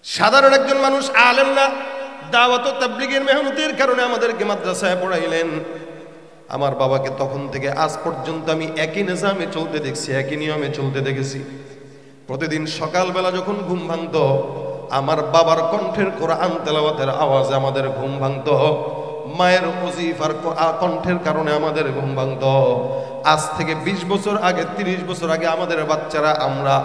সাধারণ একজন মানুষ, আলেম না, দাওয়াত ও তাবলীগের মেহনতের কারণে আমাদেরকে মাদ্রাসায় পড়াইলেন। আমার বাবাকে তখন থেকে আজ পর্যন্ত আমি একই নিজামে চলতে দেখছি, একই নিয়মে চলতে দেখেছি। প্রতিদিন সকালবেলা যখন ঘুম ভাঙতো, আমার বাবার কণ্ঠের কোরআন তেলাওয়াতের আওয়াজে আমাদের ঘুম ভাঙতো, মায়ের ওজিফার কণ্ঠের কারণে আমাদের ঘুম ভাঙতো। আজ থেকে 20 বছর আগে, 30 বছর আগে আমাদের বাচ্চারা আমরা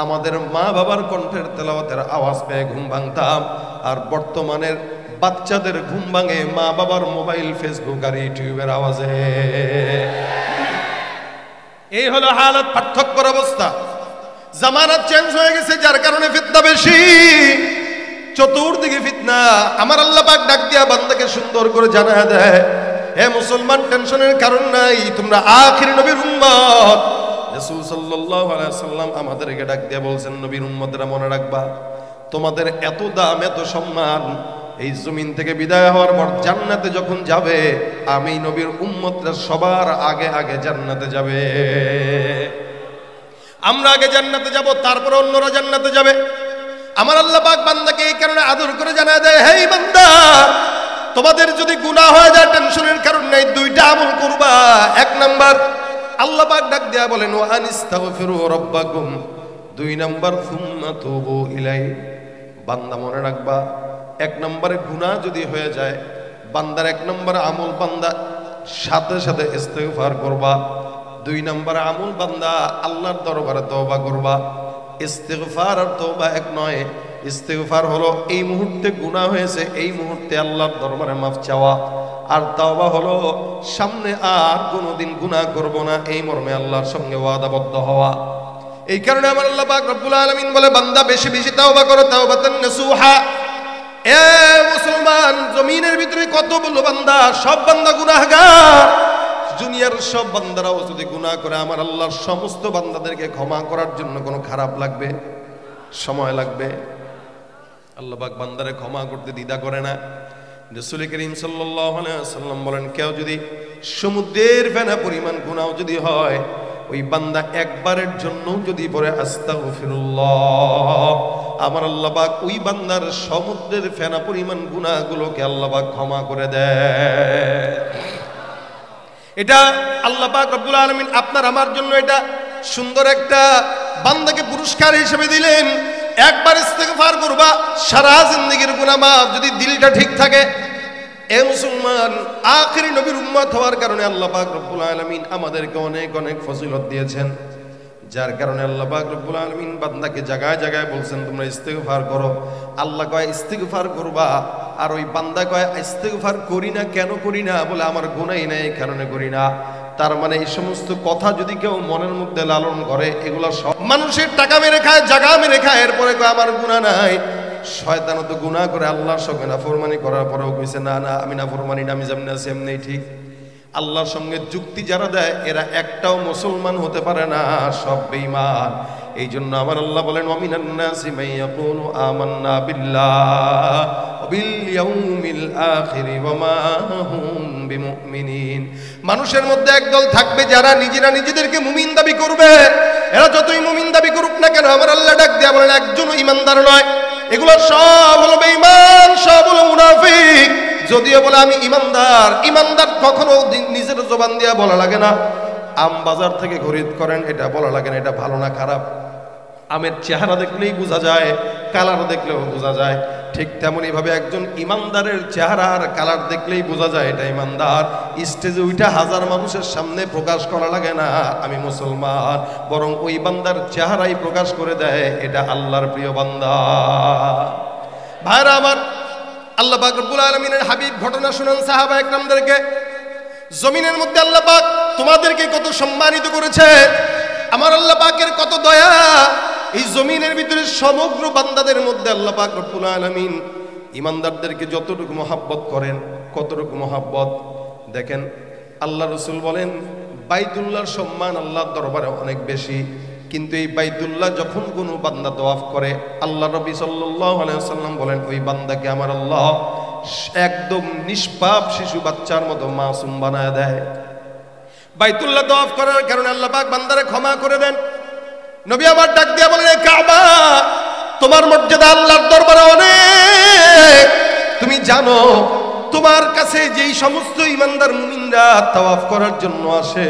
আমাদের মা বাবার কণ্ঠের তেলাওয়াতের আওয়াজ পেয়ে ঘুম ভাঙতাম। আর বর্তমানের বাচ্চাদের ঘুম ভাঙে মা বাবার মোবাইল, ফেসবুক আর ইউটিউবের আওয়াজে। এই হলো হালত, পার্থক্যর অবস্থা। জামানা চেঞ্জ হয়ে গেছে, যার কারণে ফিতনা বেশি, চতুর্দিকে ফিতনা। আমার আল্লাহ পাক ডাক দিয়া বান্দাকে সুন্দর করে জানায় দেয়, হে মুসলমান, টেনশনের কারণ নাই, তোমরা আখির নবীর উম্মত। রাসূল সাল্লাল্লাহু আলাইহি ওয়াসাল্লাম আমাদেরকে ডাক দিয়া বলছেন, নবীর উম্মতরা মনে রাখবা, তোমাদের এত দাম, এত সম্মান, এই জমিন থেকে বিদায় হওয়ার পর জান্নাতে যখন যাবে, আমি নবীর উম্মতরা সবার আগে আগে জান্নাতে যাবে। আমরা আগে জান্নাতে যাব, তারপর অন্যরা জান্নাতে যাবে। আমার আল্লাহ পাক বান্দাকে এই কারণে আদর করে জানায় দেয়, হে বান্দা, তোমাদের যদি গুনাহ হয়ে যায়, টেনশনের কারণ নাই, দুইটা আমল করবা। এক নাম্বার, আল্লাহ পাক ডাক দেয়া বলেন, ওয়া আনিস্তাগফিরু রাব্বাকুম। 2 নাম্বার, সুম্মা তুবু ইলাই। বান্দা মনে রাখবা, 1 নম্বরে গুনাহ যদি হয়ে যায়, বান্দার 1 নম্বর আমল, বান্দা সাথে সাথে ইস্তিগফার করবা। 2 নম্বর আমল, বান্দা আল্লাহর দরবারে তওবা করবা। ইস্তিগফার আর তওবা এক নয়। ইস্তিগফার হলো এই মুহূর্তে গুনাহ হয়েছে, এই মুহূর্তে আল্লাহর দরবারে মাফ চাওয়া। আর তওবা হলো সামনে আর কোনোদিন গুনাহ করব না, এই মর্মে আল্লাহর সঙ্গে ওয়াদাবদ্ধ হওয়া। এই কারণে আমার আল্লাহ পাক রব্বুল আলামিন বলে, বান্দা বেশি বেশি তওবা করো, তাওবাতান নাসুহা। এ মুসলমান, জমিনের ভিতরে কতগুলো বান্দা, সব বান্দা গুনাহগার। দুনিয়ার সব বান্দারাও যদি গুনাহ করে, আমার আল্লাহর সমস্ত বান্দাদেরকে ক্ষমা করার জন্য কোনো খারাপ লাগবে? সময় লাগবে? আল্লাহ পাক বান্দারে ক্ষমা করতে দ্বিধা করে না। রাসূল করিম সাল্লাল্লাহু আলাইহি ওয়াসাল্লাম বলেন, কেউ যদি সমুদ্রের ফেনা পরিমাণ গুনাহ যদি হয়, ওই বান্দা একবারের জন্য যদি পড়ে আস্তাগফিরুল্লাহ, আমার আল্লাহ পাক ওই বান্দার সমুদ্রের ফেনা পরিমাণ গুনাহগুলোকে আল্লাহ পাক ক্ষমা করে দেয়। এটা আল্লাহ পাক রব্বুল আলামিন আপনার আমার জন্য এটা সুন্দর একটা বান্দাকে পুরস্কার হিসেবে দিলেন। একবার ইস্তেগফার করবা, সারা জিন্দেগির গুনাহ মাফ, যদি দিলটা ঠিক থাকে। এ মুসলমান, আখিরি নবীর উম্মত হওয়ার কারণে আল্লাহ পাক রব্বুল আলামিন আমাদেরকে অনেক অনেক ফজিলত দিয়েছেন, যার কারণে আল্লাহ পাক রব্বুল আলামিন বান্দাকে জায়গায় জায়গায় বলছেন, তোমরা ইস্তেগফার করো। আল্লাহ কয় ইস্তেগফার করবা, আর ওই বান্দা কয় ইস্তেগফার করি না। কেন করি না? বলে আমার গুনাহই নাই, এই কারণে করি না। তার মানে এই সমস্ত কথা যদি কেউ মনের মধ্যে লালন করে, এগুলো সব মানুষের টাকা মেরে খায়, জায়গা মেরে খায়, এরপরে কয় আমার গুনাহ নাই। শয়তানও তো গুনাহ করে, আল্লাহর সঙ্গে নাফরমানি করার পরেও কইছে, না না, আমি নাফরমানি না, আমি যেমনি আছি এমনিই ঠিক। আল্লাহর সঙ্গে যুক্তি যারা দেয়, এরা একটাও মুসলমান হতে পারে না, সব বেঈমান। এই জন্য আমার আল্লাহ বলেন, ওয়ামিনান নাসি মান ইয়াকুলু আমান্না বিল্লাহ ওয়া বিল ইয়াউমিল আখির ওয়া মা হুম বিমুমিনিন। মানুষের মধ্যে একদল থাকবে যারা নিজেরা নিজেদেরকে মুমিন দাবি করবে। এরা যতই মুমিন দাবি করুক না কেন, আমার আল্লাহ ডাক দিয়া বলেন, একজনও ইমানদার নয়। এগুলো সব হলো বেঈমান, সব হলো মুনাফিক। যদিও বলে আমি ইমানদার, ইমানদার কখনো নিজের জবান দিয়া বলা লাগে না। আম বাজার থেকে খরিদ করেন, এটা বলা লাগে না এটা ভালো না খারাপ। আমের চেহারা দেখলেই বোঝা যায়, কালার দেখলেও বোঝা যায়। ঠিক তেমনি ভাবে একজন ইমানদারের চেহারা আর কালার দেখলেই বোঝা যায় এটা ইমানদার। স্টেজে উইটা হাজার মানুষের সামনে প্রকাশ করা লাগে না আমি মুসলমান, বরং ওই বান্দার চেহারাই প্রকাশ করে দেয় এটা আল্লাহর প্রিয় বান্দা। ভাইরা আমার, আল্লাহ পাক রব্বুল আলামিনের হাবিব ঘটনা শুনান সাহাবা একরামদেরকে। জমিনের মধ্যে আল্লাহ পাক তোমাদেরকে কত সম্মানিত করেছে, আমার আল্লাহ পাকের কত দয়া। এই জমিনের ভিতরে সমগ্র বান্দাদের মধ্যে আল্লাহ পাক রব্বুল আলামিন ইমানদারদেরকে যতটুকু মহাব্বত করেন, কতটুকু মহাব্বত দেখেন। আল্লাহ রাসূল বলেন, বাইতুল্লাহর সম্মান আল্লাহর দরবারে অনেক বেশি, কিন্তু এই বাইতুল্লাহ যখন কোনো বান্দা তওয়াফ করে, আল্লাহ নবী সাল্লাল্লাহু আলাইহি ওয়াসাল্লাম বলেন, ওই বান্দাকে আমার আল্লাহ একদম নিষ্পাপ শিশু বাচ্চার মতো মাসুম বানায় দেয়। বাইতুল্লাহ তওয়াফ করার কারণে আল্লাহ পাক বান্দারে ক্ষমা করে দেন। নবী আমার ডাক দিয়া বলেন, কাবা তোমার মর্যাদা আল্লাহর দরবারে অনেক। তুমি জানো তোমার কাছে যেই সমস্ত ইমানদার মুমিনরা তাওয়াফ করার জন্য আসে,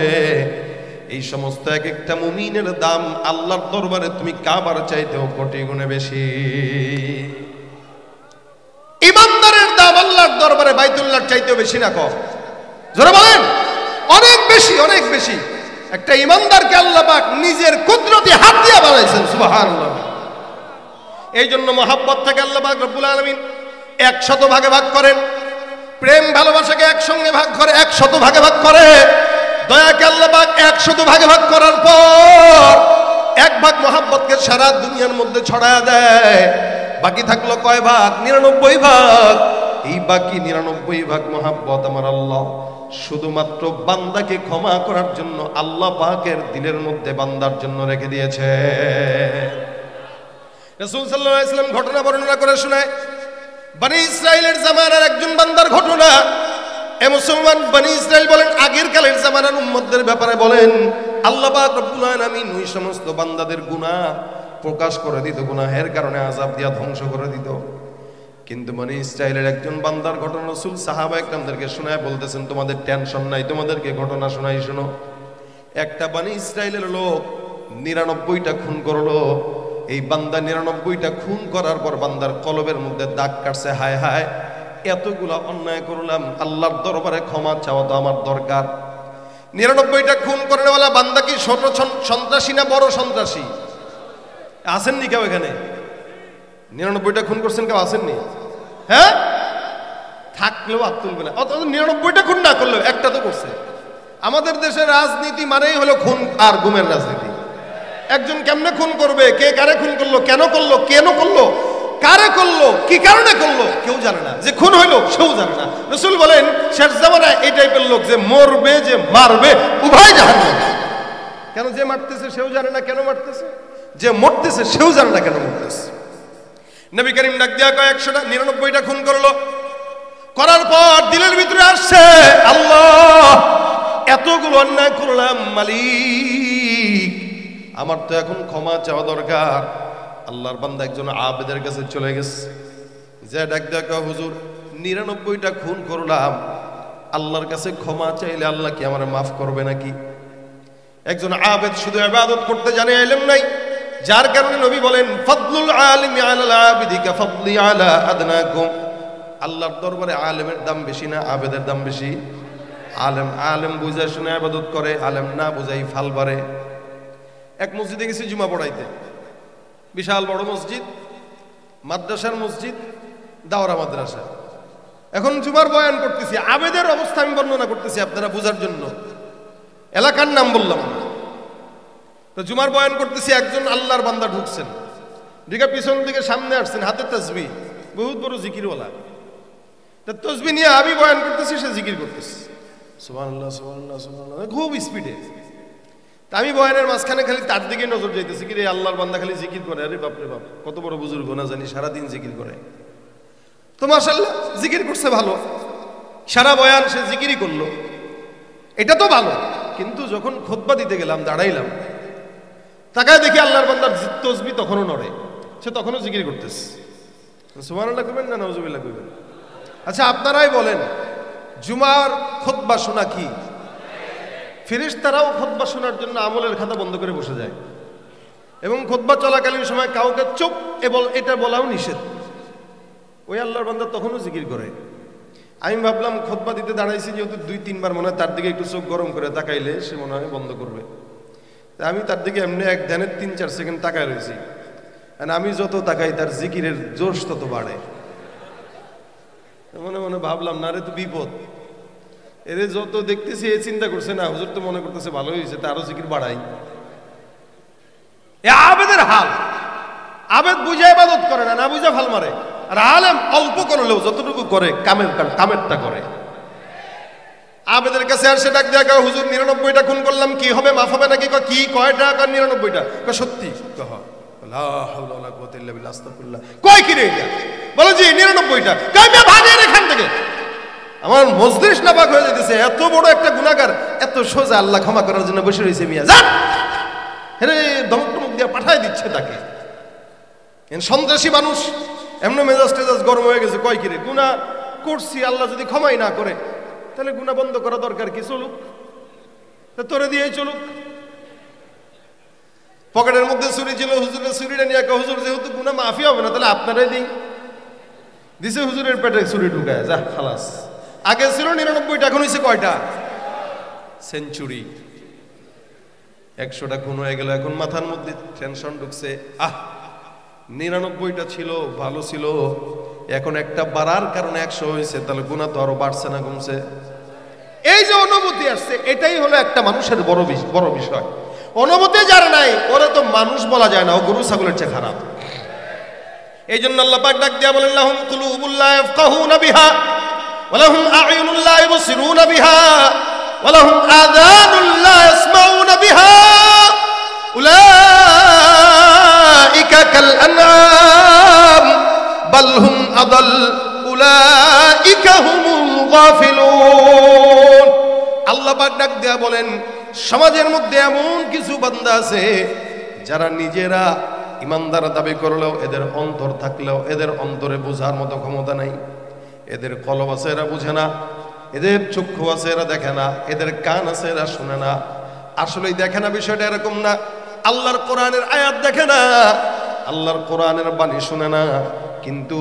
এই সমস্ত এক একটা মুমিনের দাম আল্লাহর দরবারে তুমি কাবার চাইতেও কোটি গুণে বেশি। ইমানদারের দাম আল্লাহর দরবারে বাইতুল্লাহর চাইতেও বেশি না কম? জোরে বলেন। অনেক বেশি, অনেক বেশি। একটা ইমানদারকে আল্লাহ পাক নিজের কুদরতি হাত দিয়ে বানাইছেন, সুবহানাল্লাহ। এই জন্য মহাব্বত থেকে আল্লাহ পাক রব্বুল আলামিন 100 ভাগে ভাগ করেন। প্রেম ভালোবাসাকে একসঙ্গে ভাগ করে 100 ভাগে ভাগ করে। দয়াকে আল্লাহ পাক 100 ভাগে ভাগ করার পর 1 ভাগ মহাব্বতকে সারা দুনিয়ার মধ্যে ছড়ায়া দেয়। বাকি থাকলো কয় ভাগ? 99 ভাগ। এই বাকি 99 ভাগ মহাব্বত আমার আল্লাহ শুধুমাত্র বান্দাকে ক্ষমা করার জন্য আল্লাহ পাকের দিলের মধ্যে বান্দার জন্য রেখে দিয়েছে। রাসূল সাল্লাল্লাহু আলাইহি ওয়াসাল্লাম ঘটনা বর্ণনা করে শোনায়, বনি ইসরাইলের জামানার একজন বান্দার ঘটনা। এ মুসলমান, বনি ইসরাইল বলেন, আগের কালের জামানার উম্মতদের ব্যাপারে বলেন, আল্লাহ পাক রব্বুল আলামিন ওই সমস্ত বান্দাদের গুনাহ প্রকাশ করে দিত, গুনাহের কারণে আযাব দিয়া ধ্বংস করে দিত। কিন্তু বনি ইসরাইলের একজন বান্দার ঘটনা রাসূল সাহাবা একরামদেরকে শোনায় বলতেছেন, তোমাদের টেনশন নাই, তোমাদেরকে ঘটনা শোনাই শোনো। একটা বনি ইসরাইলের লোক 99টা খুন করলো। এই বান্দা 99টা খুন করার পর বান্দার কলবের মধ্যে দাগ কাটছে, হায় হায় এতগুলা অন্যায় করলাম, আল্লাহর দরবারে ক্ষমা চাওয়া তো আমার দরকার। 99টা খুন করেওয়ালা বান্দা কি ছোট সন্ত্রাসী না বড় সন্ত্রাসী? আসেননি কেউ এখানে? 99টা খুন করছেন কেউ আসেননি? হ্যাঁ, থাকলেও হাত তুলবে না। অথচ 99টা খুন না করলেও একটা তো করছে। আমাদের দেশের রাজনীতি মানেই হলো খুন আর গুমের রাজনীতি। একজন কেমনে খুন করবে, কে কারে খুন করলো, কেন করলো, কেন করলো, কারে করলো, কি কারণে করলো, কেউ জানে না। যে খুন হইলো সেও জানে না। রাসূল বলেন, শেষ জামানায় এই টাইপের লোক যে মরবে, যে মারবে, উভয় জাহান্নামে। কেন? যে মারতেছে সেও জানে না কেন মারতেছে, যে মরতেছে সেও জানে না কেন মরতেছে। নবী করিম ডাক দিয়া কয়, 199টা খুন করলো। করার পর দিলের ভিতরে আসছে, আল্লাহ এতগুলো অন্যায় করলাম, মালিক আমার তো এখন ক্ষমা চাওয়া দরকার। আল্লাহর বান্দা একজন আবেদের কাছে চলে গেছে, যে ডাক দিয়া কয়, হুজুর 99টা খুন করলাম, আল্লাহর কাছে ক্ষমা চাইলে আল্লাহ কি আমার মাফ করবে নাকি? একজন আবেদ শুধু ইবাদত করতে জানে, ইলম নাই, যার কারণে নবী বলেন, ফাদলুল আলিমি আলাল আবিদি কা ফাদলি আলা আদনাকুম। আল্লাহর দরবারে আলেমের দাম বেশি না আবেদের দাম বেশি? আলেম বুঝা শুনে ইবাদত করে, আলেম না বুঝাই ফাল বাড়ে। এক মসজিদে গেছি জুমা পড়াইতে, বিশাল বড় মসজিদ, মাদ্রাসার মসজিদ, দাওরা মাদ্রাসা। এখন জুমার বয়ান করতেছি, আবেদের অবস্থা আমি বর্ণনা করতেছি আপনারা বুঝার জন্য, এলাকার নাম বললাম না। তো জুমার বয়ান করতেছি, একজন আল্লাহর বান্দা ঢুকছেন, ঢুকে পিছন থেকে সামনে আসছেন, হাতে তাসবিহ, বহুত বড় জিকিরওয়ালা। তা তাসবিহ নিয়ে আমি বয়ান করতেছি, সে জিকির করতেছে, সুবহানাল্লাহ সুবহানাল্লাহ সুবহানাল্লাহ, খুব স্পিডে। তা আমি বয়ানের মাঝখানে খালি তার দিকে নজর যাইতেছি, কি রে আল্লাহর বান্দা খালি জিকির করে, আরে বাপরে বাপ কত বড় বুজুর্গ না জানি, সারাদিন জিকির করে। তো মাশাআল্লাহ জিকির করছে ভালো, সারা বয়ান সে জিকিরই করলো, এটা তো ভালো। কিন্তু যখন খুতবা দিতে গেলাম, দাঁড়াইলাম, তাকায় দেখি আল্লাহর বান্দার তাসবিহ তখনও নড়ে, সে তখনও জিকির করতেছে। সুবহানাল্লাহ কইবেন না নাউজুবিল্লাহ কইবেন? আচ্ছা আপনারাই বলেন, জুমার খুতবা শোনা কি? ফেরেশতারাও খুতবা শোনার জন্য আমলের খাতা বন্ধ করে বসে যায়, এবং খুতবা চলাকালীন সময় কাউকে চুপ এটা বলাও নিষেধ। ওই আল্লাহর বান্দা তখনও জিকির করে। আমি ভাবলাম খুতবা দিতে দাঁড়াইছি যেহেতু 2-3 বার মনে হয় তার দিকে একটু চোখ গরম করে তাকাইলে সে মনে হয় বন্ধ করবে। আমি তার দিকে এমনি এক ধ্যানের 3-4 সেকেন্ড তাকায় রয়েছি। আমি যত তাকাই তার জিকিরের জোশ তত বাড়ে। মনে মনে ভাবলাম, না রে তো বিপদ, এরে যত দেখতেছি এ চিন্তা করছে না হুজুর তো মনে করতেছে ভালো হয়েছে, তারও জিকির বাড়াই। এ আবেদের হাল, আবেদ বুঝা ইবাদত করে না, না বুঝা ফাল মারে। আর আলেম অল্প করলেও যতটুকু করে কামেরটা করে। আবেদের কাছে আর সে ডাক দেয়া কয়, হুজুর 99টা খুন করলাম, কি হবে, মাফ হবে নাকি? কি কয়টা? 99টা। সত্যি? লা হাওলা ওয়ালা কুওয়াতা ইল্লা বিল্লাহ, আস্তাগফিরুল্লাহ। কয় কি রে এটা? বলে জি 99টা। কয় মে ভাগেন এখান থেকে, আমার মজলিস না পাক হয়ে যাইতেছে। এত বড় একটা গুনাহগার এত সোজা আল্লাহ ক্ষমা করার জন্য বসে রয়েছে মিয়া, যান। আরে ধমক টমক দিয়া পাঠায় দিচ্ছে তাকে। সন্ত্রাসী মানুষ এমন মেজাজ টেজাজ গরম হয়ে গেছে, কয় কিরে গুনাহ করছি, আল্লাহ যদি ক্ষমাই না করে তাহলে গুনাহ বন্ধ করা দরকার কি, চলুক তোরে দিয়েই চলুক। পকেটের মধ্যে ছুরি ছিল, হুজুরের ছুরিটা নিয়ে হুজুর যেহেতু গুনাহ মাফি হবে না তাহলে আপনারাই দিই, দিছে হুজুরের পেটে ছুরি ঢুকায়, যা খালাস। আগে ছিল 99টা, এখন হয়েছে কয়টা? সেঞ্চুরি। 100টা খুন হয়ে গেল, এখন মাথার মধ্যে টেনশন ঢুকছে, 99টা ছিল, ভালো ছিল, এখন একটা বাড়ার কারণে 100 হয়েছে, তাহলে গুনাহ তো আরো বাড়ছে না কমছে? এই যে অনুভূতি আসছে, এটাই হলো একটা মানুষের বড় বিষয়। অনুভূতি যার নাই ওরা তো মানুষ বলা যায় না, ও গরু ছাগলের চেয়ে খারাপ। এই জন্য আল্লাহ পাক ডাক দিয়া বলেন, লাহুম কুলুবুল লা ইয়াফকাহুনা বিহা ওয়া লাহুম আ'য়ুনুন লা ইবসিরুনা বিহা ওয়া লাহুম আযানুন লা ইয়াসমাউনা বিহা উলাইকা কাল আনআম বাল হুম আদাল উলাইকা হুমুল গাফিলুন। আল্লাহ পাক ডাক দিয়া বলেন, সমাজের মধ্যে এমন কিছু বান্দা আছে যারা নিজেরা ইমানদার দাবি করলেও এদের অন্তর থাকলেও এদের অন্তরে বোঝার মতো ক্ষমতা নাই। এদের কলব আছে, এরা বুঝে না, এদের চক্ষু আছে, এরা দেখে না, এদের কান আছে, এরা শুনে না। আসলেই দেখে না, বিষয়টা এরকম না। আল্লাহর কোরআনের আয়াত দেখে না, আল্লাহর কোরআনের বাণী শুনে না, কিন্তু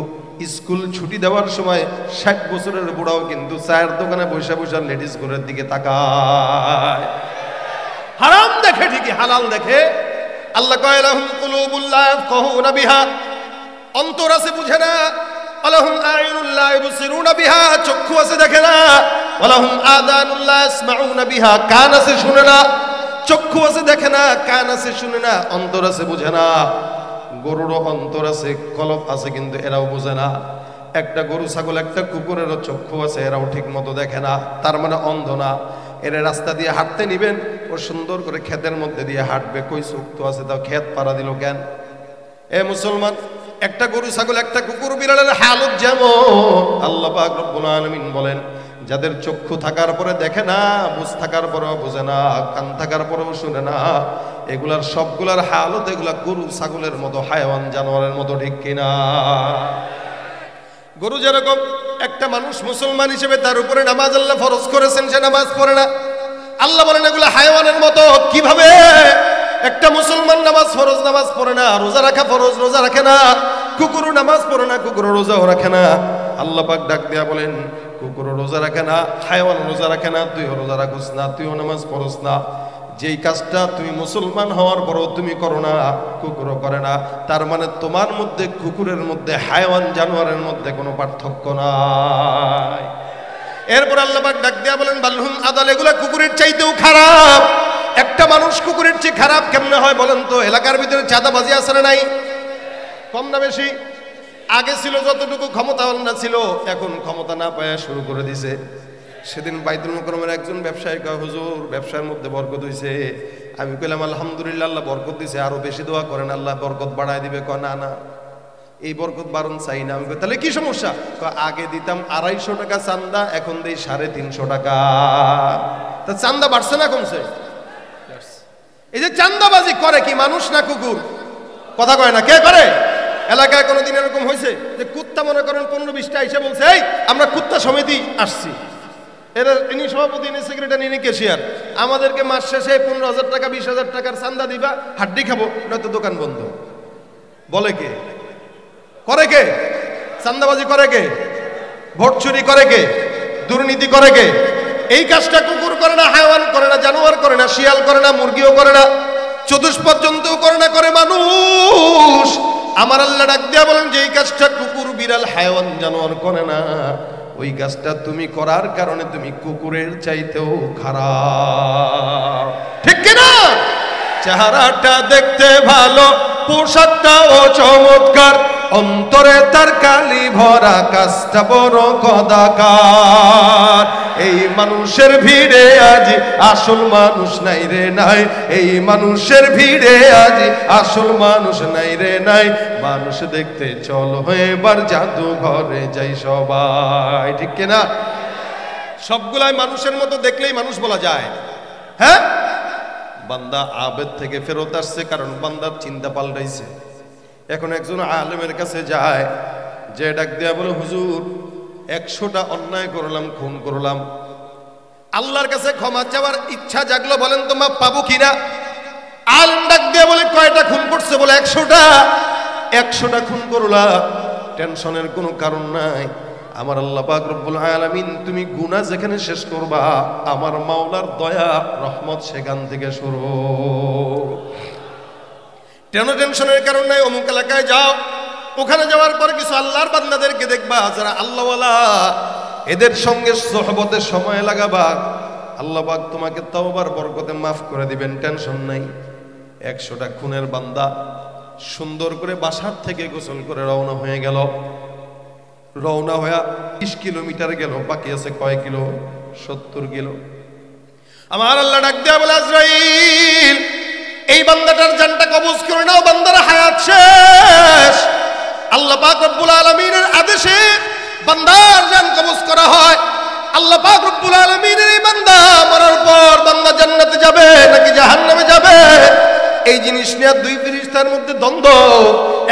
স্কুল ছুটি দেওয়ার সময় 60 বছরের বুড়াও কিন্তু চায়ের দোকানে বসে বসে লেডিস ঘরের দিকে তাকায়। হারাম দেখে ঠিকই, হালাল দেখে। আল্লাহ কয়, লাহুম কুলুবুল লা ইয়াফকাহুনা বিহা, অন্তর আছে বুঝে না। ওয়ালাহুম আ'য়ুনুন লা ইবসিরুনা বিহা, চক্ষু আছে দেখে না। ওয়ালাহুম আযানুন লা ইয়াসমাউনা বিহা, কান আছে শুনে না। চক্ষু আছে দেখে না, কান আছে শুনে না, অন্তর আছে বুঝে না। গরুরও অন্তর আছে, কলব আছে, কিন্তু এরাও বোঝে না। একটা গরু ছাগল একটা কুকুরেরও চক্ষু আছে, এরাও ঠিক মতো দেখে না, তার মানে অন্ধ না। এরা রাস্তা দিয়ে হাঁটতে নিবেন, ও সুন্দর করে ক্ষেতের মধ্যে দিয়ে হাঁটবে, কই চোখ তো আছে, তাও ক্ষেত পাড়া দিল কেন? এ মুসলমান, একটা গরু ছাগল একটা কুকুর বিড়ালের হালত যেমন, আল্লাহ পাক রব্বুল আলামিন বলেন, যাদের চক্ষু থাকার পরে দেখে না, বুঝ থাকার পরেও বোঝে না, কান থাকার পরেও শুনে না, এগুলার সবগুলার হালত এগুলা গরু ছাগলের মতো, হায়াওয়ান জানোয়ারের মতো, ঠিক কিনা? গরু যেরকম একটা মানুষ মুসলমান হিসেবে তার উপরে নামাজ আল্লাহ ফরজ করেছেন, সে নামাজ পড়ে না। আল্লাহ বলেন এগুলা হায়াওয়ানের মতো। কিভাবে? একটা মুসলমান নামাজ ফরজ, নামাজ পড়ে না। রোজা রাখা ফরজ, রোজা রাখে না। কুকুরও নামাজ পড়ে না, কুকুরও রোজাও রাখে না। আল্লাহ পাক ডাক দিয়া বলেন, কুকুরও রোজা রাখে না, হায়াওয়ান রোজা রাখে না, তুইও রোজা রাখোস না, তুইও নামাজ পড়োস না। যেই কাজটা তুমি মুসলমান হওয়ার পরও তুমি করো না, কুকুরও করে না, তার মানে তোমার মধ্যে কুকুরের মধ্যে, হায়াওয়ান জানোয়ারের মধ্যে কোনো পার্থক্য নাই। এরপর আল্লাহ পাক ডাক দিয়া বলেন, বালহুম আদাল, এগুলা কুকুরের চাইতেও খারাপ। একটা মানুষ কুকুরের চেয়ে খারাপ কেমনে হয় বলেন তো? এলাকার ভিতরে চাঁদাবাজি আছে না নাই? কম না বেশি? আগে ছিল যতটুকু ক্ষমতাবানরা ছিল, এখন ক্ষমতা না পাওয়া শুরু করে দিছে। সেদিন বাইতুল মুকাররমের একজন ব্যবসায়ী কয়, হুজুর ব্যবসার মধ্যে বরকত হইছে। আমি কইলাম আলহামদুলিল্লাহ, আল্লাহ বরকত দিছে, আরো বেশি দোয়া করেন, আল্লাহ বরকত বাড়ায় দিবে। কয় না না, এই বরকত বাড়ন চাই না। আমি কই তাহলে কি সমস্যা? আগে দিতাম 250 টাকা চান্দা, এখন দেই 350 টাকা। তা চান্দা বাড়ছে না কমছে? এই যে চান্দাবাজি করে কি মানুষ না কুকুর? কথা কয় না, কে করে? এলাকায় কোনোদিন এরকম হয়েছে যে কুত্তা মনে করেন 15-20টা এসে বলছে, এই আমরা কুত্তা সমিতি আসছি, এরা ইনি সভাপতি, ইনি সেক্রেটারি, ইনি ক্যাশিয়ার, আমাদেরকে মাস শেষে 15,000 টাকা 20,000 টাকার চান্দা দিবা, হাড্ডি খাবো, নয়তো দোকান বন্ধ। বলে কে? করে কে? চান্দাবাজি করে কে? ভোট চুরি করে কে? দুর্নীতি করে কে? এই কাজটা কুকুর করে না, হায়াওয়ান করে না, জানোয়ার করে না, শিয়াল করে না, মুরগিও করে না, চতুষ্পদ জন্তুও করে না, করে মানুষ। আমার আল্লাহ ডাক দিয়া বলেন, যে এই কাজটা কুকুর, বিড়াল, হায়াওয়ান, জানোয়ার করে না, ওই কাজটা তুমি করার কারণে তুমি কুকুরের চাইতেও খারাপ। ঠিক কিনা? চেহারাটা দেখতে ভালো, পোশাকটাও চমৎকার, অন্তরে তার কালি ভরা, কাজটা বড় কদাকার। এই মানুষের ভিড়ে আজ আসল মানুষ নাই রে নাই, এই মানুষের ভিড়ে আজ আসল মানুষ নাই রে নাই। মানুষ দেখতে চলো এবার জাদুঘরে যাই সবাই। ঠিক কিনা? সবগুলাই মানুষের মতো দেখলেই মানুষ বলা যায়। হ্যাঁ, বান্দা আবেদ থেকে ফেরত আসছে, কারণ বান্দার চিন্তা পাল্টাইছে। এখন একজন আলেমের কাছে যায়, যে ডাক দেয়া বলে, হুজুর 100টা অন্যায় করলাম, খুন করলাম, আল্লাহর কাছে ক্ষমা চাওয়ার ইচ্ছা জাগলো, বলেন তো মাপ পাবো কিনা? আলেম ডাক দেয়া বলে, কয়টা খুন করছে? বলে 100টা। 100টা খুন করলা, টেনশনের কোনো কারণ নাই। আমার আল্লাহ পাক রব্বুল আলামিন তুমি গুনাহ যেখানে শেষ করবা, আমার মাওলার দয়া রহমত সেখান থেকে শুরু। টেনশনের কারণ নাই। অমুক এলাকায় যাও, ওখানে যাওয়ার পর কিছু আল্লাহর বান্দাদেরকে দেখবা যারা আল্লাহওয়ালা, এদের সঙ্গে সোহবতের সময় লাগাবা, আল্লাহ পাক তোমাকে তওবার বরকতে মাফ করে দিবেন, টেনশন নাই। 100টা খুনের বান্দা সুন্দর করে বাসার থেকে গোসল করে রওনা হয়ে গেল। রওনা হয়ে 20 কিলোমিটার গেল, বাকি আছে কয় কিলো? 70 কিলো। আমার আল্লাহ ডাক দেয়া বলে, আজরাইল এই বান্দাটার জানটা কবজ করে নাও, বান্দার হায়াত শেষ। আল্লাহ পাক রব্বুল আলামিনের আদেশে বান্দার জান কবজ করা হয়। আল্লাহ পাক রব্বুল আলামিনের এই বান্দা মরার পর বান্দা জান্নাতে যাবে নাকি জাহান্নামে যাবে, এই জিনিস নিয়ে দুই ফেরেশতার মধ্যে দ্বন্দ্ব।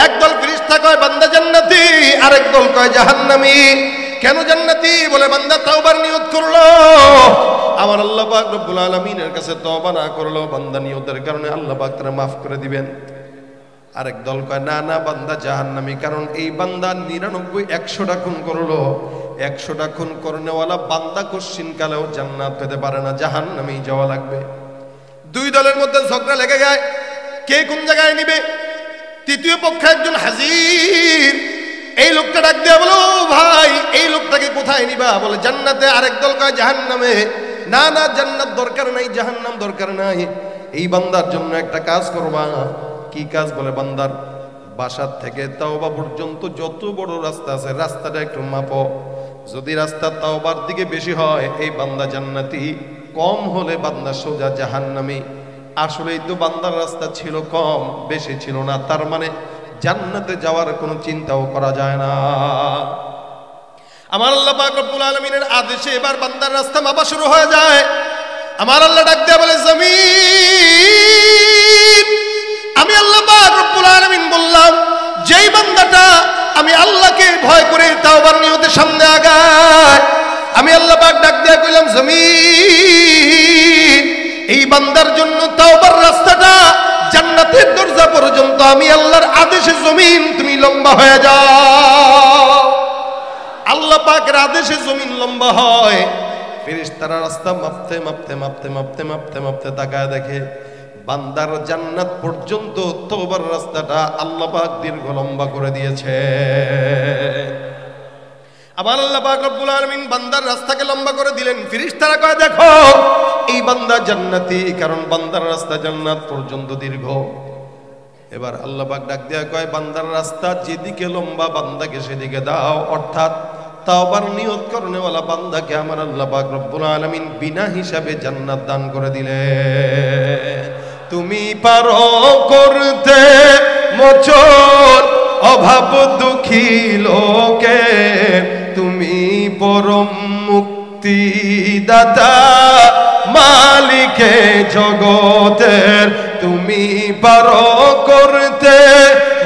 একদল ফেরেশতা কয় বান্দা জান্নাতি, আরেক দল কয় জাহান্নামী। কেন জান্নাতি? বলে বান্দা তাওবার নিয়ত করলো, আমার আল্লাহ পাক রব্বুল আলামিনের কাছে তওবা না করলো, বান্দা নিয়তের কারণে আল্লাহ পাক তারা মাফ করে দিবেন। আরেক দল কয় না না, বান্দা জাহান্নামী, কারণ এই বান্দা 100টা খুন করলো। 100টা খুন করনেওয়ালা বান্দা কোশ্চিন কালেও জান্নাত পেতে পারে না, জাহান্নামেই যাওয়া লাগবে। দুই দলের মধ্যে ঝগড়া লেগে যায়, কে কোন জায়গায় নিবে। তৃতীয় পক্ষে একজন হাজির, এই লোকটা ডাক দেয়া বলো, ভাই এই লোকটাকে কোথায় নিবা? বলে জান্নাতে। আরেক দল কয় জাহান্নামে। না না, জান্নাত দরকার নাই, জাহান্নাম দরকার নাই, এই বান্দার জন্য একটা কাজ করবা। কি কাজ? বলে বান্দার বাসার থেকে তাওবা পর্যন্ত যত বড় রাস্তা আছে, রাস্তাটা একটু মাপো। যদি রাস্তা তাওবার দিকে বেশি হয়, এই বান্দা জান্নাতি, কম হলে বান্দা সোজা জাহান্নামী। আসলেই তো বান্দার রাস্তা ছিল কম, বেশি ছিল না, তার মানে জান্নাতে যাওয়ার কোনো চিন্তাও করা যায় না। আমার আল্লাহ পাক রব্বুল আলামিনের আদেশে এবার বান্দার রাস্তা মাপা শুরু হয়ে যায়। আমার আল্লাহ ডাক দেয়া বলে, জমিন আমি আল্লাহ পাক রব্বুল আলামিন বললাম, যেই বান্দাটা আমি আল্লাহকে ভয় করে তাওবার নিয়তে সামনে আগায়, আমি আল্লাহ পাক ডাক দেয়া কইলাম, জমিন এই বান্দার জন্য তাওবার রাস্তাটা জান্নাতের দরজা পর্যন্ত আমি আল্লাহর আদেশে জমিন তুমি লম্বা হয়ে যাও। আল্লাহ পাকের আদেশে জমিন লম্বা হয়। ফেরেশতারা রাস্তা মাপতে মাপতে মাপতে মাপতে মাপতে মাপতে তাকায় দেখে বান্দার জান্নাত পর্যন্ত তওবার রাস্তাটা আল্লাহ পাক দীর্ঘ লম্বা করে দিয়েছে। আবার আল্লাহ পাক রব্বুল আলামিন বান্দার রাস্তাকে লম্বা করে দিলেন। ফেরেশতারা কয়, দেখো এই বান্দা জান্নাতি, কারণ বান্দার রাস্তা জান্নাত পর্যন্ত দীর্ঘ। এবার আল্লাহ পাক ডাক দেয়া কয়, বান্দার রাস্তা যেদিকে লম্বা বান্দাকে সেদিকে দাও, অর্থাৎ তাওবার নিয়ত করনেওয়ালা বান্দাকে আমার আল্লাহ পাক রব্বুল আলামিন বিনা হিসাবে জান্নাত দান করে দিলেন। তুমি পারো করতে মোচন অভাব দুঃখী লোকে, তুমি পরম মুক্তি দাতা মালিকে জগতের, তুমি পারো করতে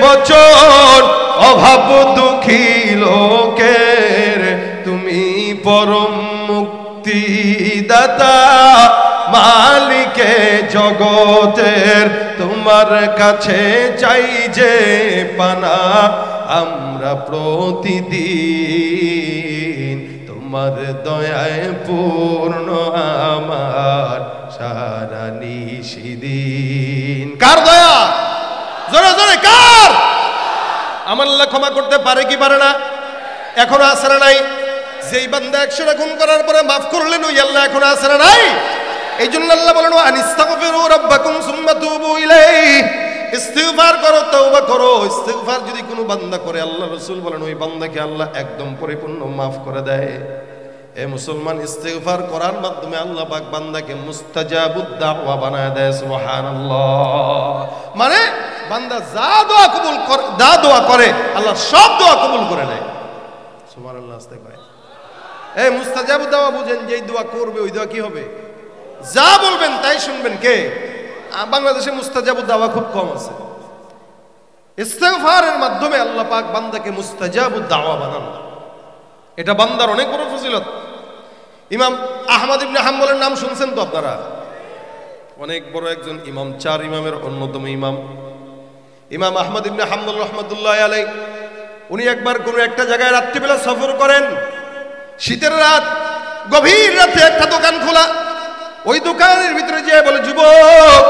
মোচন অভাব দুঃখী লোকের, তুমি পরম মুক্তি দাতা মালিকে জগতের, তোমার কাছে চাই যে পানা আমরা প্রতিদিন, তোমার দয়ায় পূর্ণ আমার সারা নিশিদিন। কার দয়া? জোরে জোরে কার? আমার আল্লাহ ক্ষমা করতে পারে কি পারে না? এখনো আছে না নাই? যেই বান্দা 100টা খুন করার পরে মাফ করলেন, ওই আল্লাহ এখনো আছে না নাই? এই জন্য আল্লাহ বলেন, আনিস্তাগফিরু রাব্বাকুম সুম্মা তুবু ইলাইহি, ইস্তিগফার করো, তওবা করো। ইস্তিগফার যদি কোনো বান্দা করে, আল্লাহ রাসূল বলেন ওই বান্দাকে আল্লাহ একদম পরিপূর্ণ মাফ করে দেয়। এ মুসলমান, ইস্তিগফার করার মাধ্যমে আল্লাহ পাক বান্দাকে মুস্তাজাবুদ দাওয়া বানায় দেয়। সুবহানাল্লাহ। মানে বান্দা যা দোয়া কবুল করে, যা দোয়া করে আল্লাহ সব দোয়া কবুল করে নেয়। সুবহানাল্লাহ। আস্তে কয়, এই মুস্তাজাবুদ দাওয়া বুঝেন, যেই দোয়া করবে ওই দোয়া কি হবে? যা বলবেন তাই শুনবেন কে? বাংলাদেশে মুস্তাজাবুদ দাওয়া খুব কম আছে। ইস্তেগফারের মাধ্যমে আল্লাহ পাক বান্দাকে মুস্তাজাবুদ দাওয়া বানান। এটা বান্দার অনেক বড় ফজিলত। ইমাম আহমদ ইবনে হাম্বলের নাম শুনছেন তো আপনারা? অনেক বড় একজন ইমাম, 4 ইমামের অন্যতম ইমাম। ইমাম আহমদ ইবনে হাম্বল রহমতুল্লাহ আলাইহি, উনি একবার কোন একটা জায়গায় রাত্রিবেলা সফর করেন। শীতের রাত, গভীর রাতে একটা দোকান খোলা। ওই দোকানের ভিতরে যেয়ে বলে, যুবক,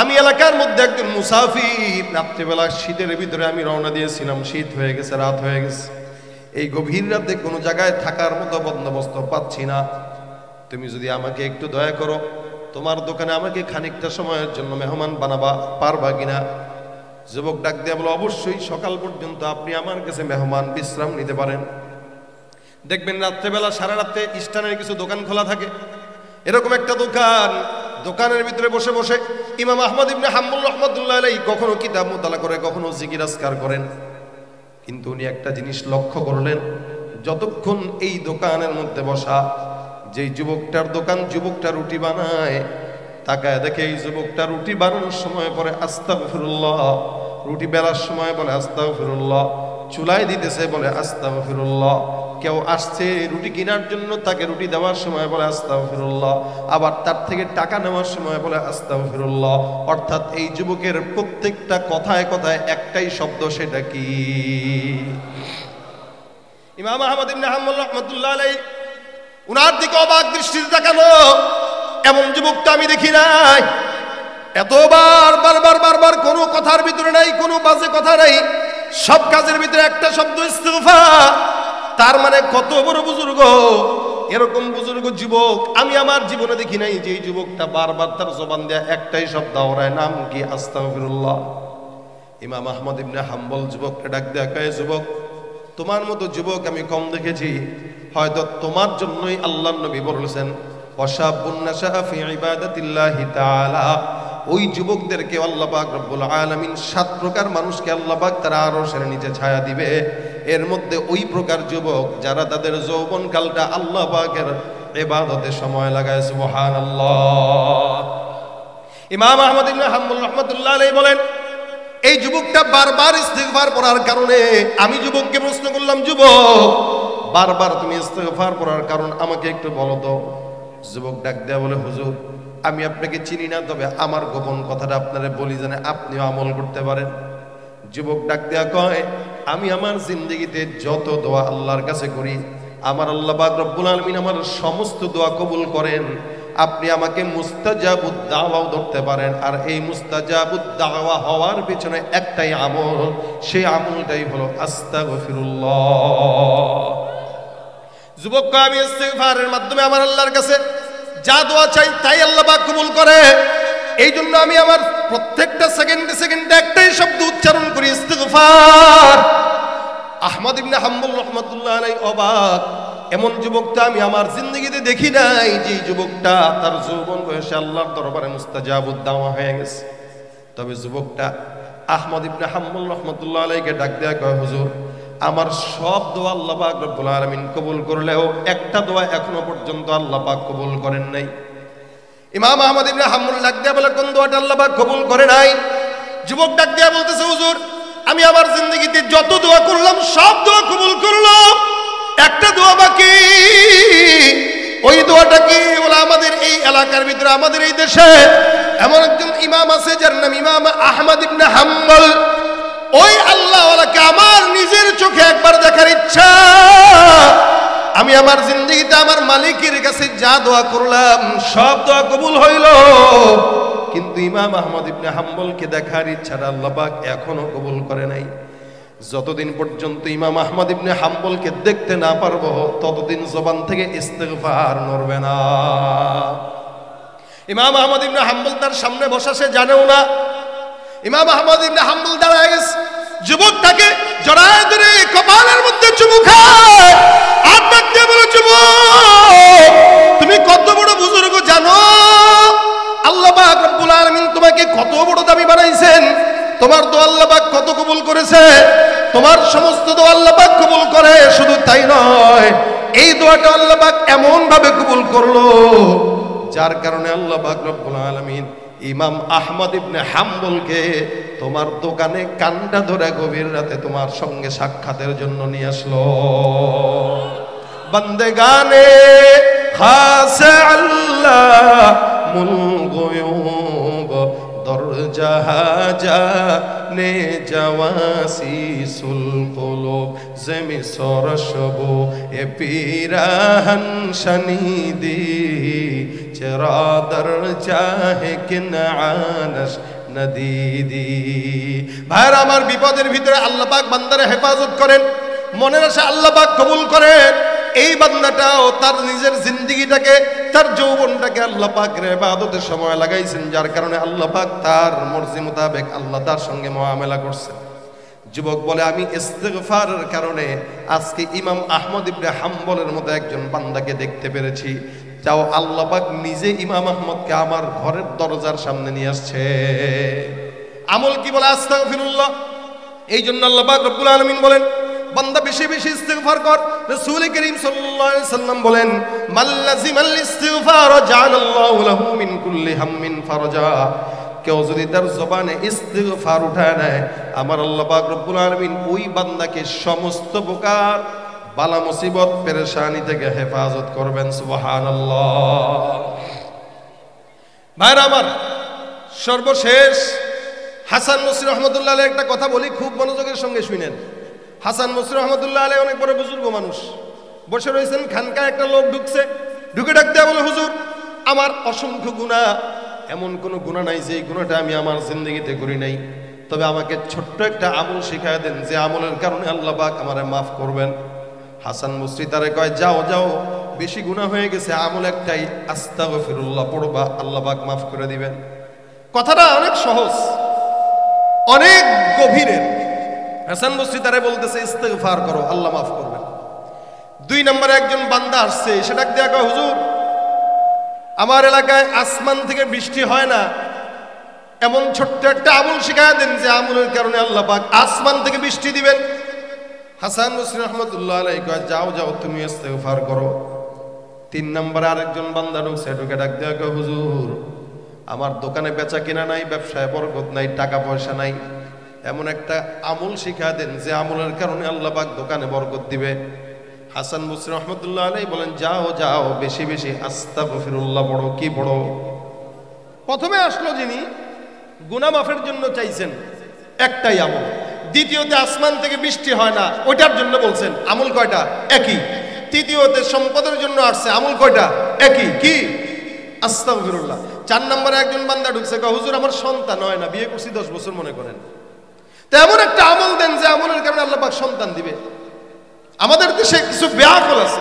আমি এলাকার মধ্যে একজন মুসাফির, রাত্রিবেলা শীতের ভিতরে আমি রওনা দিয়েছিলাম, শীত হয়ে গেছে, রাত হয়ে গেছে, এই গভীর রাতে কোনো জায়গায় থাকার মতো বন্দোবস্ত পাচ্ছি না, তুমি যদি আমাকে একটু দয়া করো, তোমার দোকানে আমাকে খানিকটা সময়ের জন্য মেহমান বানাবা পারবা কিনা? যুবক ডাক দিয়ে বলে, অবশ্যই, সকাল পর্যন্ত আপনি আমার কাছে মেহমান বিশ্রাম নিতে পারেন। দেখবেন রাত্রেবেলা সারা রাতে স্টানের কিছু দোকান খোলা থাকে, এরকম একটা দোকান, দোকানের ভিতরে বসে বসে ইমাম আহমদ ইবনে হাম্বল রহমতুল্লাহ আলাইহি কখনো কিতাব মুতালা করে, কখনো জিকির আজকার করেন। কিন্তু উনি একটা জিনিস লক্ষ্য করলেন, যতক্ষণ এই দোকানের মধ্যে বসা, যেই যুবকটার দোকান, যুবকটা রুটি বানায়, তাকায় দেখে এই যুবকটা রুটি বানানোর সময় পরে আস্তাগফিরুল্লাহ, রুটি বেলার সময় বলে আস্তাগফিরুল্লাহ, চুলায় দিতেছে বলে আস্তাগফিরুল্লাহ, কেউ আসছে রুটি কেনার জন্য, তাকে রুটি দেওয়ার সময় বলে আস্তাগফিরুল্লাহ, আবার তার থেকে টাকা নেওয়ার সময় বলে আস্তাগফিরুল্লাহ। অর্থাৎ এই যুবকের প্রত্যেকটা কথায় কথায় একটাই শব্দ, সেটা কি? ইমাম আহমদ ইবনে হাম্বল রাহমাতুল্লাহ আলাইহি উনার দিকে অবাক দৃষ্টিতে তাকালো, এমন যুবকটা আমি দেখি নাই। এতবার বারবার কোনো কথার ভিতরে নাই, কোনো বাজে কথা নাই, সব কাজের ভিতরে একটা শব্দ, ইস্তিগফার। তার মানে কত বড় বুজুর্গ! এরকম বুজুর্গ যুবক আমি আমার জীবনে দেখি নাই, যে এই যুবকটা বারবার তার জবান দিয়ে একটাই শব্দ ওরায়, নাম কি? আস্তাগফিরুল্লাহ। ইমাম আহমদ ইবনে হাম্বল যুবককে ডাক দেয়া কয়, যুবক, তোমার মতো যুবক আমি কম দেখেছি, হয়তো তোমার জন্যই আল্লাহর নবী বলেছেন, ওয়াশাবুন নাশা ফি ইবাদাতিল্লাহি তাআলা, ওই যুবকদেরকে আল্লাহ পাক রব্বুল আলামিন 7 প্রকার মানুষকে আল্লাহ পাক তার আরশের নিচে ছায়া দিবে। এর মধ্যে ওই প্রকার যুবক যারা তাদের যৌবনকালটা আল্লাহ পাকের ইবাদতে সময় লাগায়। সুবহানাল্লাহ। ইমাম আহমদ ইবনে হাম্বল রাহমাতুল্লাহ আলাইহি বলেন, এই যুবকটা বারবার ইস্তিগফার পড়ার কারণে আমি যুবককে প্রশ্ন করলাম, যুবক, বারবার তুমি ইস্তিগফার পড়ার কারণ আমাকে একটু বলো তো। যুবক ডাক দেয়া বলে, হুজুর, আমি আপনাকে চিনি না, তবে আমার গোপন কথাটা আপনারে বলি, যেন আপনিও আমল করতে পারেন। যুবক ডাক দেয়া কয়, আমি আমার জিন্দেগিতে যত দোয়া আল্লাহর কাছে করি, আমার আল্লাহ পাক রব্বুল আলামিন আমার সমস্ত দোয়া কবুল করেন। আপনি আমাকে মুস্তাজাবুদ দাওয়াও ধরতে পারেন, আর এই মুস্তাজাবুদ দাওয়া হওয়ার পিছনে একটাই আমল, সেই আমলটাই হলো আস্তাগফিরুল্লাহ। যুবক কয়, আমি ইস্তিগফারের মাধ্যমে আমার আল্লাহর কাছে যা দোয়া চাই তাই আল্লাহ পাক কবুল করে। এই জন্য আমি আমার প্রত্যেকটা সেকেন্ডে একটাই শব্দ উচ্চারণ করি, ইস্তিগফার। আহমদ ইবনে হাম্বল রাহমাতুল্লাহ আলাইহি অবাক, এমন যুবকটা আমি আমার জিন্দেগিতে দেখি নাই, যে যুবকটা তার যৌবন বয়সে আল্লাহর দরবারে মুস্তাজাবুদ দাওয়া হয়ে গেছে। তবে যুবকটা আহমদ ইবনে হাম্বল রাহমাতুল্লাহ আলাইহিকে ডাক দেয়া কয়, হুজুর, আমার সব দোয়া আল্লাহ পাক রব্বুল আলামিন কবুল করলেও একটা দোয়া এখনো পর্যন্ত আল্লাহ পাক কবুল করেন নাই। ইমাম আহমদ ইবনে হাম্বল ডাক দেয়া বলে, কোন দোয়াটা আল্লাহ পাক কবুল করে নাই? যুবক ডাক দেয়া বলতেছে, হুজুর, আমি আমার জিন্দেগিতে যত দোয়া করলাম সব দোয়া কবুল করলো, একটা দোয়া বাকি। ওই দোয়াটা কি? বলে, আমাদের এই এলাকার ভিতরে, আমাদের এই দেশে এমন একজন ইমাম আছে যার নাম ইমাম আহমদ ইবনে হাম্বল। ওই আল্লাহওয়ালাকে আমার নিজের চোখে একবার দেখার ইচ্ছা। আমি আমার জিন্দেগিতে আমার মালিকের কাছে যা দোয়া করলাম সব দোয়া কবুল হইল, কিন্তু ইমাম আহমদ ইবনে হাম্বলকে দেখার ইচ্ছাটা আল্লাহ পাক এখনো কবুল করে নাই। যতদিন পর্যন্ত ইমাম আহমদ ইবনে হাম্বলকে দেখতে না পারবো, ততদিন জবান থেকে ইস্তিগফার নড়বে না। ইমাম আহমদ ইবনে হাম্বল তার সামনে বসা, সে জানেও না। ইমাম আহমদ ইবনে হাম্বল দাঁড়ায় গেছে, যুবকটাকে জড়ায় ধরে কপালের মধ্যে চুমু খায়, আর ডাক দিয়ে বলে, যুবক, তুমি কত বড় বুজুর্গ জানো? আল্লাহ পাক রব্বুল আলামিন তোমাকে কত বড় দামি বানাইছেন, তোমার দোয়া আল্লাহ পাক কত কবুল করেছে, তোমার সমস্ত দোয়া আল্লাহ পাক কবুল করে। শুধু তাই নয়, এই দোয়াটা আল্লাহ পাক এমন ভাবে কবুল করলো, যার কারণে আল্লাহ পাক রব্বুল আলামিন ইমাম আহমদ ইবনে হাম্বলকে তোমার দোকানে কান্ডা ধরে গভীর রাতে তোমার সঙ্গে সাক্ষাতের জন্য নিয়ে আসলো। বন্দেগানে খাসে আল্লাহ মুল গুয়ুব দরজাহাজা নে জাওয়াসিসুল কুলুব জমি সরশবু এ পিরাহন শনিদি চেরা দরজা হে কিনআনশ নদীদি। ভাইরা আমার, বিপদের ভিতরে আল্লাহ পাক বান্দারে হেফাজত করেন, মনের আশা আল্লাহ পাক কবুল করেন। এই বান্দাটাও তার নিজের জিন্দেগিটাকে, তার যৌবনটাকে আল্লাহ পাকের ইবাদতের সময় লাগাইছেন, যার কারণে আল্লাহ পাক তার মর্জি মোতাবেক আল্লাহ তার সঙ্গে মুআমালা করছেন। যুবক বলে, আমি ইস্তিগফারের কারণে আজকে ইমাম আহমদ ইবনে হাম্বলের মতো একজন বান্দাকে দেখতে পেরেছি। যাও, আল্লাহ পাক নিজে ইমাম আহমদকে আমার ঘরের দরজার সামনে নিয়ে আসছে। আমল কি বলে? আস্তাগফিরুল্লাহ। এই জন্য আল্লাহ পাক রব্বুল আলামিন বলেন, বান্দা বেশি বেশি ইস্তিগফার কর। রাসূল করিম সাল্লাল্লাহু আলাইহি সাল্লাম বলেন, মাল্লাজিমাল ইস্তিগফার জাআলাল্লাহু লাহু মিন কুল্লি হাম্মিন ফারজা। কেউ যদি তার জবানে ইস্তিগফার উঠায় নেয়, আমার আল্লাহ পাক রব্বুল আলামিন ওই বান্দাকে সমস্ত প্রকার বালা মুসিবত পেরেশানি থেকে হেফাজত করবেন। সুবহানাল্লাহ। ভাইরা আমার, সর্বশেষ হাসান বসরি রহমতুল্লাহ আলাইহির একটা কথা বলি, খুব মনোযোগের সঙ্গে শুনেন। হাসান বসরি রহমতুল্লাহ আলাইহি অনেক বড় বুজুর্গ মানুষ, বসে রয়েছেন। খানকায় একটা লোক ঢুকছে, ঢুকে ডাক দেয়া বলে, হুজুর, আমার অসংখ্য গুনাহ, এমন কোনো গুনাহ নাই যে গুনাহটা আমি আমার জিন্দগিতে করি নাই, তবে আমাকে ছোট্ট একটা আমল শিখায় দেন, যে আমলের কারণে আল্লাহ পাক আমারে মাফ করবেন। হাসান বসরি তারে কয়, যাও যাও, বেশি গুনাহ হয়ে গেছে, আমল একটাই, আস্তাগফিরুল্লাহ পড়বা, আল্লাহ পাক মাফ করে দিবেন। কথাটা অনেক সহজ, অনেক গভীরের। হাসান বসরি তারে বলতেছে, ইস্তিগফার করো, আল্লাহ মাফ করবেন। 2 নম্বরে একজন বান্দা আসছে, সে ডাক দেয়া কয়, হুজুর, আমার এলাকায় আসমান থেকে বৃষ্টি হয় না, এমন ছোট্ট একটা আমল শিখায় দেন যে আমলের কারণে আল্লাহ পাক আসমান থেকে বৃষ্টি দিবেন। হাসান বসরি রহমতুল্লাহ আলাইহি কয়, যাও যাও, তুমি ইস্তিগফার করো। 3 নম্বরে আরেকজন বান্দা ঢুকছে, ঢুকে ডাক দেয়া কয়, হুজুর, আমার দোকানে বেচা কিনা নাই, ব্যবসায় বরকত নাই, টাকা পয়সা নাই, এমন একটা আমল শিখা দেন যে আমলের কারণে আল্লাহ পাক দোকানে বরকত দিবে। হাসান বসরি রহমতুল্লাহ আলাইহি বলেন, যাও যাও, বেশি বেশি আস্তাগফিরুল্লাহ পড়ো। কি পড়ো? প্রথমে আসলো যিনি গুনাহ মাফের জন্য চাইছেন, একটাই আমল। দ্বিতীয়তে আসমান থেকে বৃষ্টি হয় না, ওইটার জন্য বলছেন, আমল কয়টা? একই। তৃতীয়তে সম্পদের জন্য আসছে, আমল কয়টা? একই। কি? আস্তাগফিরুল্লাহ। 4 নম্বরে একজন বান্দা ঢুকছে, কয়, হুজুর, আমার সন্তান হয় না, বিয়ে করছি 10 বছর মনে করেন, তো এমন একটা আমল দেন যে আমলের কারণে আল্লাহ পাক সন্তান দিবে। আমাদের দেশে কিছু বেআকল আছে,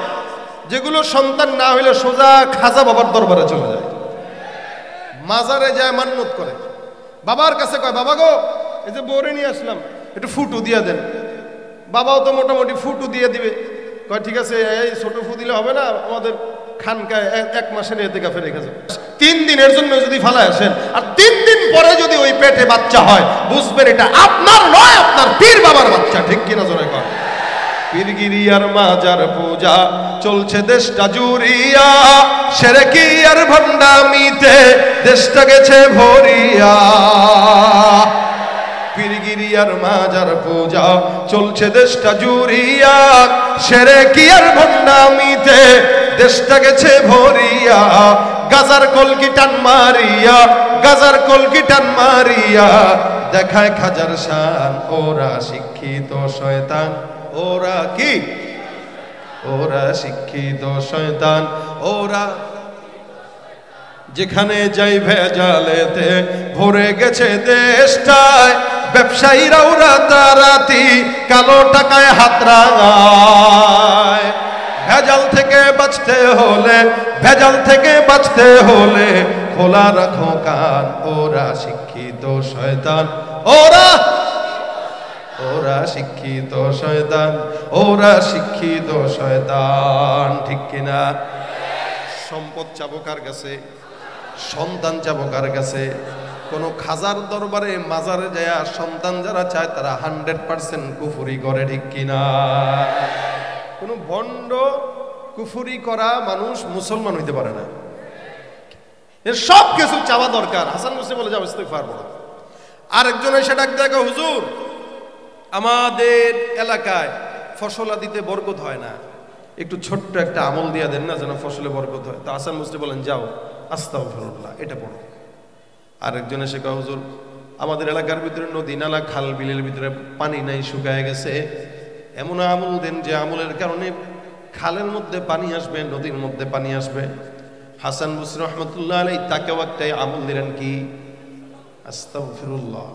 যেগুলো সন্তান না হইলে সোজা খাজা বাবার দরবারে চলে যায়, মাজারে যায় মান্নত করে, বাবার কাছে কয়, বাবা গো, এই যে বউরে নিয়ে আসলাম, একটু ফুটু দিয়ে দেন। বাবাও তো মোটামুটি ফুটু দিয়ে দিবে, কয় ঠিক আছে, এই ছোট ফু দিলে হবে না, আমাদের খানকায় 1 মাসের ইতিকাফে রেখেছে, 3 দিনের জন্য যদি ফালায় আসেন, আর 3 দিন পরে যদি ওই পেটে বাচ্চা হয়, বুঝবেন এটা আপনার নয়, আপনার পীর বাবার বাচ্চা। ঠিক কিনা জোরে কয়? পীরগিরিয়ার মাজার পূজা চলছে দেশটা জুড়িয়া, শিরকি আর ভণ্ডামিতে দেশটা গেছে ভরিয়া। পীরগিরিয়ার মাজার পূজা চলছে দেশটা জুড়িয়া, শিরকি আর ভণ্ডামিতে দেশটা গেছে ভরিয়া। গাজার কলকি টান মারিয়া, গাজার কলকি টান মারিয়া দেখায় খাজার শান। ওরা শিক্ষিত শয়তান, ওরা কি? ওরা শিক্ষিত শয়তান। ওরা যেখানে যাই ভেজালেতে ভরে গেছে দেশটায়, ব্যবসায়ীরা ওরা রাতারাতি কালো টাকায় হাত রাঙায়। ভেজাল থেকে বাঁচতে হলে, ভেজাল থেকে বাঁচতে হলে খোলা রাখো কান। ওরা শিক্ষিত শয়তান, ওরা ওরা শিক্ষিত শয়তান, ওরা শিক্ষিত শয়তান। ঠিক কিনা? সম্পদ চাবো কার কাছে? সন্তান চাবো কার কাছে? কোন খাজার দরবারে মাজারে যায় সন্তান যারা চায় তারা 100% কুফরি করে। ঠিক কিনা? কোন ভণ্ড কুফরি করা মানুষ মুসলমান হইতে পারে না। সব কিছু চাওয়া দরকার। হাসান বসরি বলে যাও ইস্তিগফার পড়ো। আরেকজন এসে ডাক দেখো, হুজুর আমাদের এলাকায় ফসল দিতে বরকত হয় না, একটু ছোট্ট একটা আমল দিয়ে দেন না যেন ফসলে বরকত হয়। তো হাসান বসরি বলেন যাও আস্তাগফিরুল্লাহ এটা পড়ো। আরেকজন এসে কয়, হুজুর আমাদের এলাকার ভিতরে নদী নালা খাল বিলের ভিতরে পানি নাই, শুকায় গেছে, এমন আমল দেন যে আমলের কারণে খালের মধ্যে পানি আসবে, নদীর মধ্যে পানি আসবে। হাসান বসরি রহমতুল্লাহ আলাইহি তাকেও একটাই আমল দিলেন, কি? আস্তাগফিরুল্লাহ।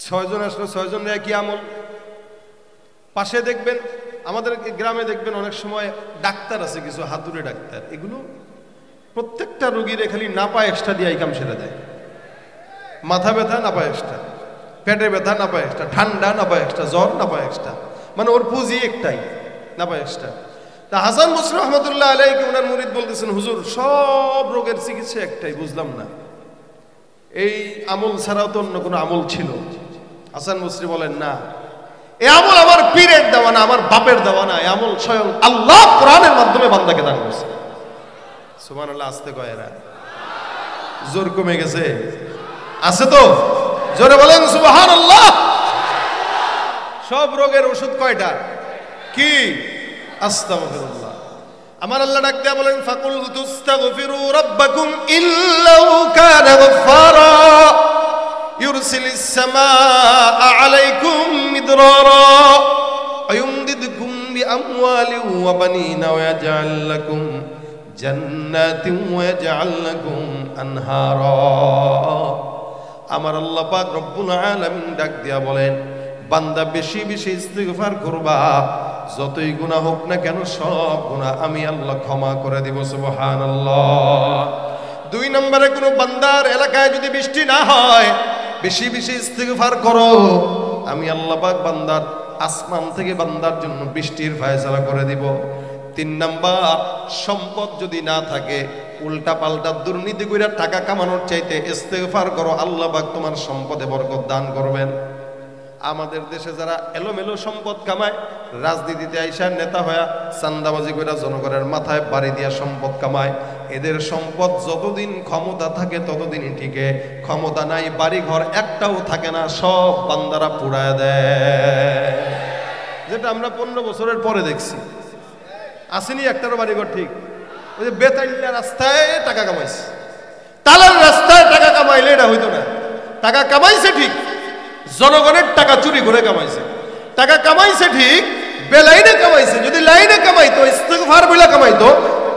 6 জন আসলো, 6 জন কি আমল? পাশে দেখবেন আমাদের গ্রামে দেখবেন অনেক সময় ডাক্তার আছে, কিছু হাতুড়ে ডাক্তার, এগুলো প্রত্যেকটা রোগীর খালি নাপা এক্সট্রা দিয়ে এই কাম সেরে দেয়। মাথা ব্যথা নাপা এক্সট্রা, পেটে ব্যথা নাপা এক্সট্রা, ঠান্ডা নাপা এক্সট্রা, জ্বর নাপা এক্সট্রা, মানে ওর পুঁজি একটাই, নাপা এক্সট্রা। তা হাসান বসরি রহমতুল্লাহ আলাইহি ওনার মুরিদ বলতেছেন, হুজুর সব রোগের চিকিৎসা একটাই, বুঝলাম না এই আমল ছাড়াও তো অন্য কোনো আমল ছিল? হাসান বসরি বলেন, না এই আমল আমার পীরের দেওয়া না, আমার বাপের দেওয়া না, এই আমল স্বয়ং আল্লাহ কোরআনের মাধ্যমে বান্দাকে দান করছে। সুবহানাল্লাহ। আস্তে কয় এরা, জোর কমে গেছে, আছে তো? জোরে বলেন সুবহানাল্লাহ। সব রোগের ওষুধ কয়টা? কি? আস্তাগফিরুল্লাহ। আমার আল্লাহ ডাক দিয়া বলেন, ফাকুল তুস্তাগফিরু রাব্বাকুম ইল্লাহু কানা গফফারা ইউরসিলিস সামাআ আলাইকুম মিদরারা ওয়া ইউমদিদকুম বিআমওয়ালিন ওয়া বানিনা ওয়া ইয়াজআল লাকুম জান্নাতিন ওয়া ইয়াজআল লাকুম আনহারা। আমার আল্লাহ পাক রব্বুল আলামিন ডাক দিয়া বলেন, বান্দা বেশি বেশি ইস্তিগফার করবা, যতই গুনাহ হোক না কেন সব গুনাহ আমি আল্লাহ ক্ষমা করে দিব। সুবহানাল্লাহ। 2 নম্বরে, কোনো বান্দার এলাকায় যদি বৃষ্টি না হয়, বেশি বেশি ইস্তিগফার করো, আমি আল্লাহ পাক বান্দার আসমান থেকে বান্দার জন্য বৃষ্টির ফয়সালা করে দিব। 3 নাম্বার, সম্পদ যদি না থাকে, উল্টা পাল্টা দুর্নীতি করে টাকা কামানোর চাইতে ইস্তিগফার করো, আল্লাহ পাক তোমার সম্পদে বরকত দান করবেন। আমাদের দেশে যারা এলোমেলো সম্পদ কামায়, রাজনীতিতে আইসা নেতা হয়ে চান্দাবাজি করে জনগণের মাথায় বাড়ি দিয়া সম্পদ কামায়, এদের সম্পদ যতদিন ক্ষমতা থাকে ততদিনই টিকে, ক্ষমতা নাই বাড়ি ঘর একটাও থাকে না, সব বান্দারা পুড়ায় দেয়। যেটা আমরা 15 বছরের পরে দেখছি। আসেনি একটারও বাড়িঘর ঠিক? ওই যে বেতাইল্লা রাস্তায় টাকা কামাইছে, তালার রাস্তায় টাকা কামাইলে এটা হইতো না। টাকা কামাইছে ঠিক, জনগণের টাকা চুরি করে কামাইছে। টাকা কামাইছে ঠিক, বেলাইনে কামাইছে। যদি লাইনে কামাইতো, ইস্তিগফার বলে কামাইতো,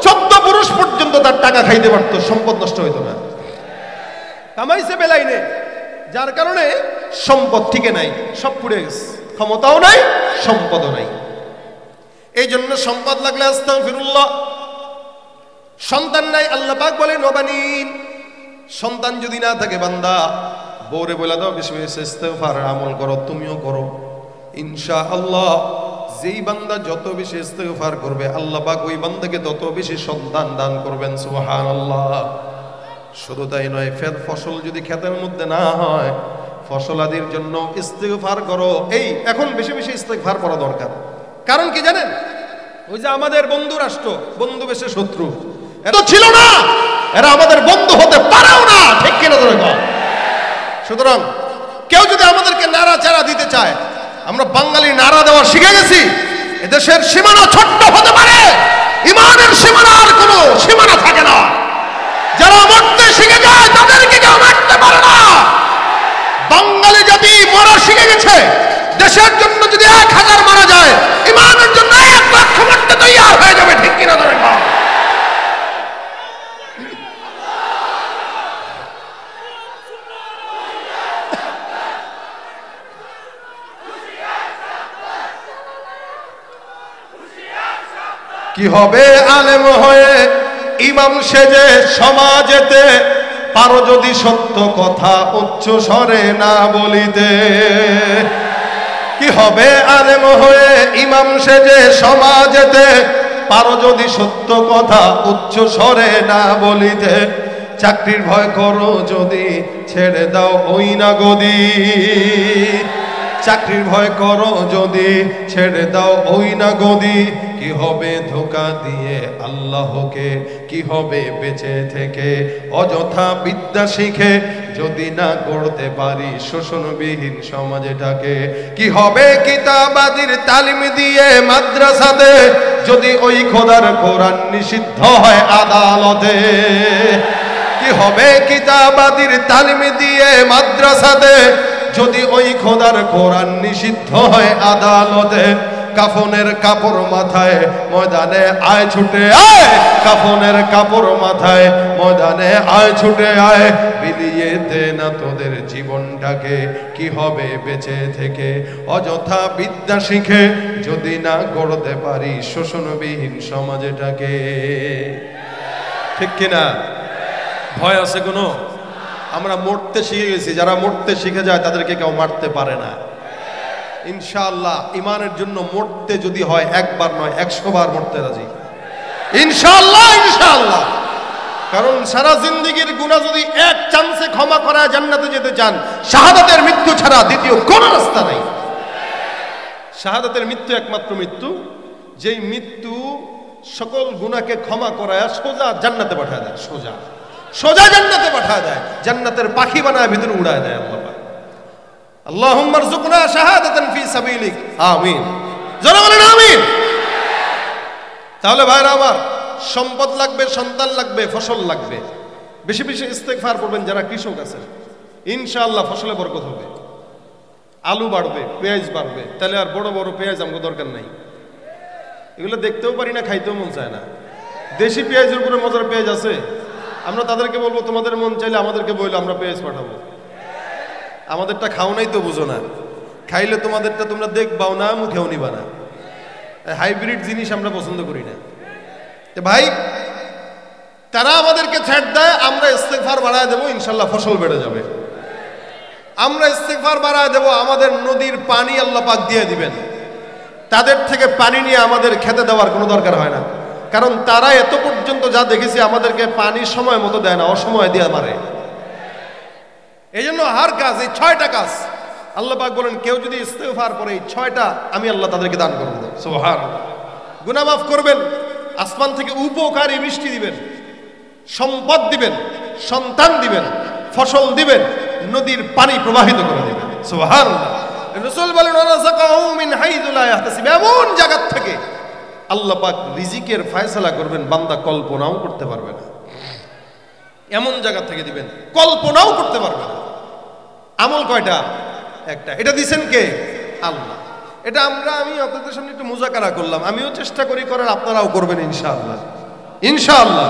14 পুরুষ পর্যন্ত তার টাকা খাইতে পারতো, সম্পদ নষ্ট হইতো না। কামাইছে বেলাইনে, যার কারণে সম্পদ ঠিকে নাই, সব পুড়ে গেছে, ক্ষমতাও নাই, সম্পদও নাই। এই জন্য সম্পদ লাগলে আস্তাগফিরুল্লাহ। সন্তান নাই, আল্লাহ পাক বলেন ওয়াবানিন, সন্তান যদি না থাকে বান্দা বউরে বলে দাও বেশি বেশি ইস্তিগফার আমল করো, তুমিও করো, ইনশাআল্লাহ যেই বান্দা যত বেশি ইস্তিগফার করবে, আল্লাহ পাক ওই বান্দাকে তত বেশি সন্তান দান করবেন। সুবহানাল্লাহ। শুধু তাই নয়, ফের ফসল যদি ক্ষেতের মধ্যে না হয়, ফসল আদির জন্য ইস্তিগফার করো। এই এখন বেশি বেশি ইস্তিগফার করা দরকার। কারণ কি জানেন? ওই যে আমাদের বন্ধু রাষ্ট্র, বন্ধু বেশে শত্রু, এত ছিল না, এরা আমাদের বন্ধু হতে পারেও না, ঠিক কিনা ধরে কর। সুতরাং কেউ যদি আমাদেরকে নাড়াচাড়া দিতে চায়, আমরা বাঙালি নাড়া দেওয়া শিখে গেছি। এদেশের সীমানা ছোট্ট হতে পারে, ইমানের সীমানা আর কোনো সীমানা থাকে না। যারা মরতে শিখে যায় তাদেরকে কেউ মারতে পারে না। বাঙালি জাতি মরা শিখে গেছে। দেশের জন্য যদি 1000 মারা যায়, ইমানের জন্য 1 লাখ মারতে তৈরি হয়ে যাবে, ঠিক কিনা ধরে কর। কি হবে আলেম হয়ে ইমাম সেজে সমাজেতে, পারো যদি সত্য কথা উচ্চ স্বরে না বলিতে। কি হবে আলেম হয়ে ইমাম সেজে সমাজেতে, পারো যদি সত্য কথা উচ্চ স্বরে না বলিতে। চাকরির ভয় করো যদি, ছেড়ে দাও ওই না গদি। চাকরির ভয় করো যদি, ছেড়ে দাও ওই না গদি। কি হবে ধোকা দিয়ে আল্লাহকে, কি হবে বেঁচে থেকে অযথা বিদ্যা শিখে যদি না করতে পারি শোষণবিহীন সমাজটাকে। কি হবে কিতাবাদির তালিম দিয়ে মাদ্রাসাতে যদি ওই খোদার কোরআন নিষিদ্ধ হয় আদালতে। কি হবে কিতাবাদির তালিম দিয়ে মাদ্রাসাতে যদি ওই খোদার কোরআন নিষিদ্ধ হয় আদালতে। কাফনের কাপড় মাথায় ময়দানে আয় ছুটে আয়, কাফনের কাপড় মাথায় ময়দানে আয় ছুটে আয়। বিলিয়ে দে না তোদের জীবনটাকে, কি হবে বেঁচে থেকে অযথা বিদ্যা শিখে যদি না গড়তে পারি শোষণবিহীন সমাজটাকে। ঠিক কিনা? ভয় আছে কোনো? আমরা মরতে শিখে গেছি, যারা মরতে শিখে যায় তাদেরকে কেউ মারতে পারে না। ইনশাআল্লাহ ইমানের জন্য মরতে যদি হয় একবার নয় 100 বার মরতে রাজি ইনশাআল্লাহ। ইনশাআল্লাহ, কারণ সারা জিন্দেগীর গুনাহ যদি এক চান্সে ক্ষমা করা জান্নাতে যেতে চান, শাহাদাতের মৃত্যু ছাড়া দ্বিতীয় কোনো রাস্তা নাই। শাহাদাতের মৃত্যু একমাত্র মৃত্যু, যেই মৃত্যু সকল গুনাহকে ক্ষমা করায় সোজা জান্নাতে পাঠায় দেয়, সোজা সোজা জান্নাতে পাঠায় দেয়, জান্নাতের পাখি বানায় ভিতরে উড়ায় দেয় আল্লাহ। আল্লাহুম্মা রযুকনা শাহাদাতান ফি সাবিলিক, আমিন। যারা বলেন আমিন। তাহলে ভাইরা আমার, সম্পদ লাগবে, সন্তান লাগবে, ফসল লাগবে, বেশি বেশি ইস্তেগফার করবেন যারা কৃষক আছেন। ইনশাআল্লাহ ফসলে বরকত হবে, আলু বাড়বে, পেঁয়াজ বাড়বে। তাহলে আর বড় বড় পেঁয়াজ আমাকে দরকার নাই, এগুলো দেখতেও পারি না, খাইতেও মন চায় না। দেশি পেঁয়াজের উপরে মজার পেঁয়াজ আছে, আমরা তাদেরকে বলবো তোমাদের মন চাইলে আমাদেরকে বললো, আমরা পেঁয়াজ পাঠাবো। আমাদেরটা খাও নাই তো বুঝো না, খাইলে তোমাদেরটা তোমরা দেখবাও না, মুখেও নিবা না। হাইব্রিড জিনিস আমরা পছন্দ করি না ভাই। তারা আমাদেরকে ছাড় দেয়, আমরা ইস্তেগফার বাড়ায় দেবো, ইনশাল্লাহ ফসল বেড়ে যাবে। আমরা ইস্তেগফার বাড়ায় দেবো, আমাদের নদীর পানি আল্লাহ পাক দিয়ে দিবেন। তাদের থেকে পানি নিয়ে আমাদের খেতে দেওয়ার কোনো দরকার হয় না, কারণ তারা এত পর্যন্ত যা দেখেছি আমাদেরকে পানি সময় মতো দেয় না, অসময় দিয়ে মারে। এই জন্য হার কাজ, এই 6টা কাজ আল্লাহ পাক বলেন, কেউ যদি ইস্তেগফার করে এই 6টা আমি আল্লাহ তাদেরকে দান করব। সুবহানাল্লাহ। গুনাহ মাফ করবেন, আসমান থেকে উপকারী বৃষ্টি দিবেন, সম্পদ দিবেন, সন্তান দিবেন, ফসল দিবেন, নদীর পানি প্রবাহিত করে দিবেন। সুবহানাল্লাহ। রাসূল বলেন, রাযাকাহু মিন হাইযু লা ইয়াহতাসিব, এমন জায়গা থেকে আল্লাহ পাক রিজিকের ফয়সালা করবেন বান্দা কল্পনাও করতে পারবে না। এমন জায়গা থেকে দিবেন কল্পনাও করতে পারবে না। আমল কয়টা? একটা। এটা দিবেন কে? আল্লাহ। এটা আমি আপনাদের সামনে একটু মুজাকারা করলাম, আমিও চেষ্টা করি করার, আপনারাও করবেন ইনশাআল্লাহ। ইনশাআল্লাহ।